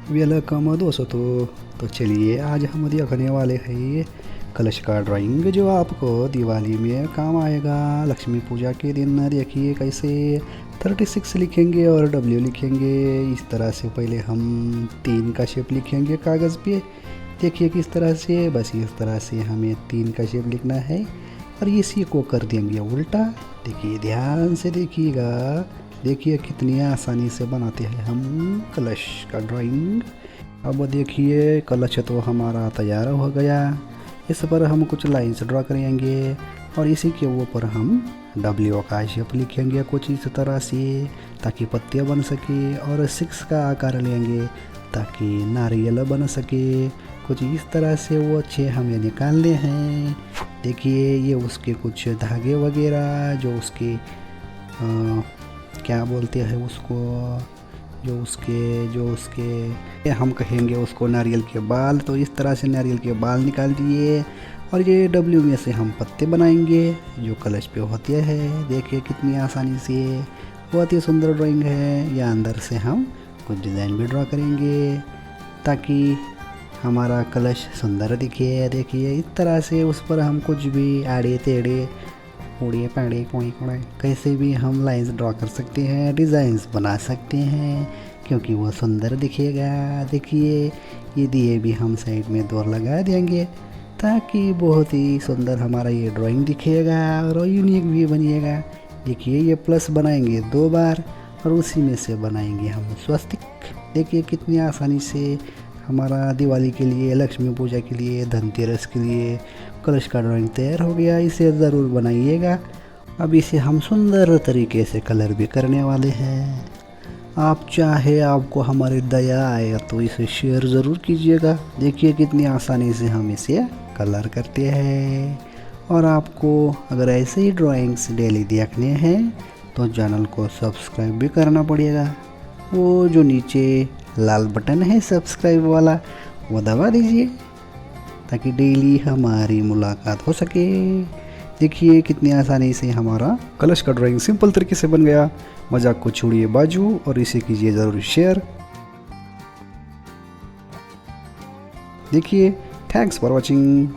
Welcome दोस्तों। तो चलिए आज हम देखने वाले हैं कलश का ड्राइंग जो आपको दिवाली में काम आएगा। लक्ष्मी पूजा के दिन देखिए कैसे 36 लिखेंगे और W लिखेंगे। इस तरह से पहले हम 3 का शेप लिखेंगे कागज़ पे। देखिए किस तरह से, बस इस तरह से हमें 3 का शेप लिखना है और इसी को कर देंगे उल्टा। देखिए ध्यान से देखिएगा, देखिए कितनी आसानी से बनाते हैं हम कलश का ड्राइंग। अब देखिए कलश तो हमारा तैयार हो गया। इस पर हम कुछ लाइंस ड्रा करेंगे और इसी के ऊपर हम W का शेप लिखेंगे कुछ इस तरह से ताकि पत्ते बन सके, और 6 का आकार लेंगे ताकि नारियल बन सके। कुछ इस तरह से वो 6 हमें निकालने हैं। देखिए ये उसके कुछ धागे वगैरह जो उसके क्या बोलते हैं उसको, जो उसके हम कहेंगे उसको नारियल के बाल। तो इस तरह से नारियल के बाल निकाल दिए और ये W में से हम पत्ते बनाएंगे जो कलश पे होते हैं। देखिए कितनी आसानी से, बहुत ही सुंदर ड्राइंग है। या अंदर से हम कुछ डिज़ाइन भी ड्रा करेंगे ताकि हमारा कलश सुंदर दिखे। देखिए इस तरह से उस पर हम कुछ भी आड़े टेढ़े उड़े पैड़े कोई कोड़े कैसे भी हम लाइंस ड्रा कर सकते हैं, डिज़ाइंस बना सकते हैं क्योंकि वो सुंदर दिखेगा। देखिए ये दिए भी हम साइड में 2 लगा देंगे ताकि बहुत ही सुंदर हमारा ये ड्राइंग दिखेगा और यूनिक भी बनिएगा। देखिए ये प्लस बनाएंगे 2 बार और उसी में से बनाएंगे हम स्वस्तिक। देखिए कितनी आसानी से हमारा दिवाली के लिए, लक्ष्मी पूजा के लिए, धनतेरस के लिए कलश का ड्राइंग तैयार हो गया। इसे ज़रूर बनाइएगा। अब इसे हम सुंदर तरीके से कलर भी करने वाले हैं। आप चाहे आपको हमारी दया आए तो इसे शेयर ज़रूर कीजिएगा। देखिए कितनी आसानी से हम इसे कलर करते हैं। और आपको अगर ऐसे ही ड्राइंग्स डेली देखने हैं तो चैनल को सब्सक्राइब भी करना पड़ेगा। वो जो नीचे लाल बटन है सब्सक्राइब वाला, वो दबा दीजिए ताकि डेली हमारी मुलाकात हो सके। देखिए कितनी आसानी से हमारा कलश का ड्राइंग सिंपल तरीके से बन गया। मजाक को छोड़िए बाजू और इसे कीजिए ज़रूर शेयर। देखिए थैंक्स फॉर वॉचिंग।